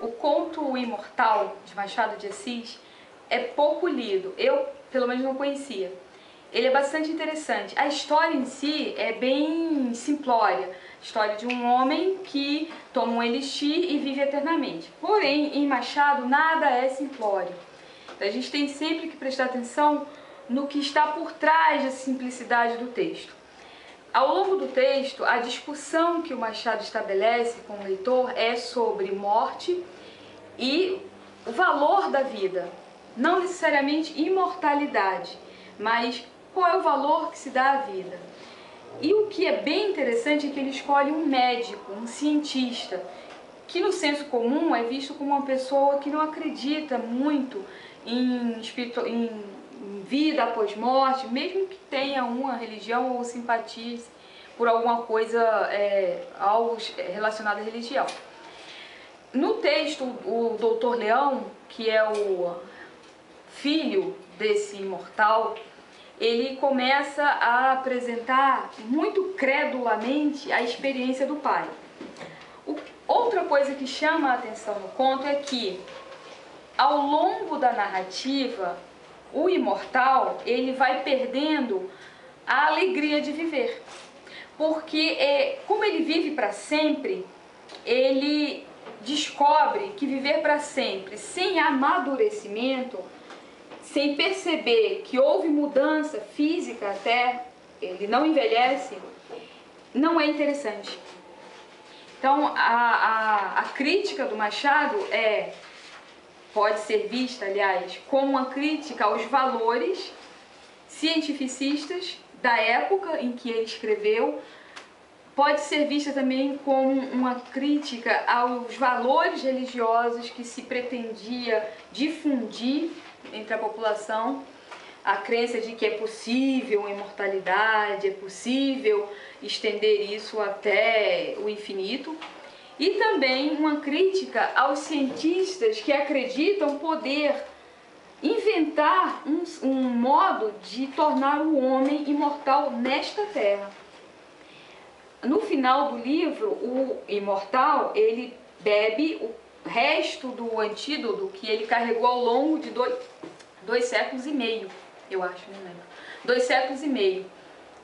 O conto O Imortal, de Machado de Assis, é pouco lido. Eu, pelo menos, não conhecia. Ele é bastante interessante. A história em si é bem simplória. História de um homem que toma um elixir e vive eternamente. Porém, em Machado, nada é simplório. A gente tem sempre que prestar atenção no que está por trás da simplicidade do texto. Ao longo do texto, a discussão que o Machado estabelece com o leitor é sobre morte e o valor da vida. Não necessariamente imortalidade, mas qual é o valor que se dá à vida. E o que é bem interessante é que ele escolhe um médico, um cientista, que no senso comum é visto como uma pessoa que não acredita muito em vida após morte, mesmo que tenha uma religião ou simpatize por alguma coisa, algo relacionado à religião. No texto, o Dr. Leão, que é o filho desse imortal, ele começa a apresentar muito credulamente a experiência do pai. Outra coisa que chama a atenção no conto é que, ao longo da narrativa, o imortal ele vai perdendo a alegria de viver. Porque, como ele vive para sempre, ele descobre que viver para sempre, sem amadurecimento, sem perceber que houve mudança física até, ele não envelhece, não é interessante. Então, a crítica do Machado pode ser vista, aliás, como uma crítica aos valores cientificistas da época em que ele escreveu, pode ser vista também como uma crítica aos valores religiosos que se pretendia difundir entre a população, a crença de que é possível a imortalidade, é possível estender isso até o infinito, e também uma crítica aos cientistas que acreditam poder inventar um modo de tornar o homem imortal nesta terra. No final do livro, o imortal, ele bebe o resto do antídoto que ele carregou ao longo de dois séculos e meio, eu acho, não lembro. 2 séculos e meio.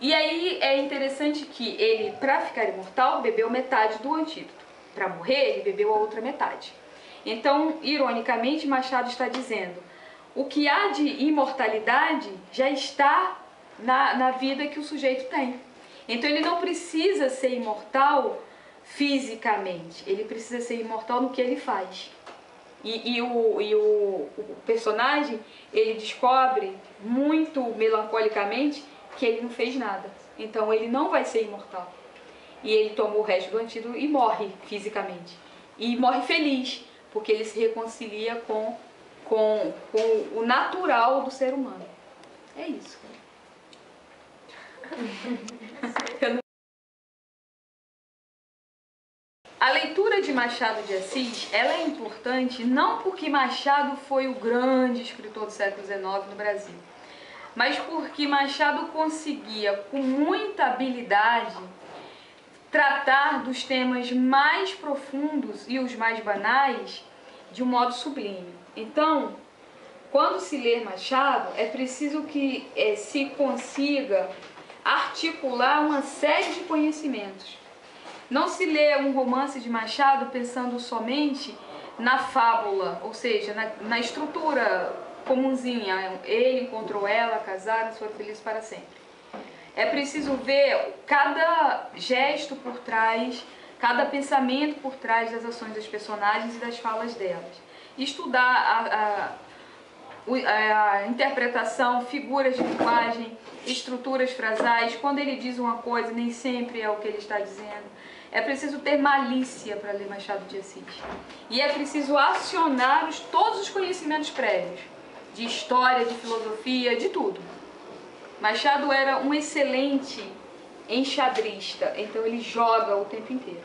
E aí é interessante que ele, para ficar imortal, bebeu metade do antídoto. Para morrer, ele bebeu a outra metade. Então, ironicamente, Machado está dizendo: o que há de imortalidade já está na vida que o sujeito tem. Então ele não precisa ser imortal fisicamente, ele precisa ser imortal no que ele faz. E o personagem, ele descobre muito melancolicamente que ele não fez nada. Então ele não vai ser imortal. E ele toma o resto do antídoto e morre fisicamente. E morre feliz, porque ele se reconcilia com o natural do ser humano. É isso. A leitura de Machado de Assis, ela é importante não porque Machado foi o grande escritor do século XIX no Brasil, mas porque Machado conseguia, com muita habilidade, tratar dos temas mais profundos e os mais banais de um modo sublime. Então, quando se lê Machado, é preciso que se consiga articular uma série de conhecimentos. Não se lê um romance de Machado pensando somente na fábula, ou seja, na estrutura comunzinha. Ele encontrou ela, casaram, foram felizes para sempre. É preciso ver cada gesto por trás, cada pensamento por trás das ações dos personagens e das falas delas. Estudar a interpretação, figuras de linguagem, estruturas frasais. Quando ele diz uma coisa, nem sempre é o que ele está dizendo. É preciso ter malícia para ler Machado de Assis. E é preciso acionar todos os conhecimentos prévios, de história, de filosofia, de tudo. Machado era um excelente enxadrista, então ele joga o tempo inteiro.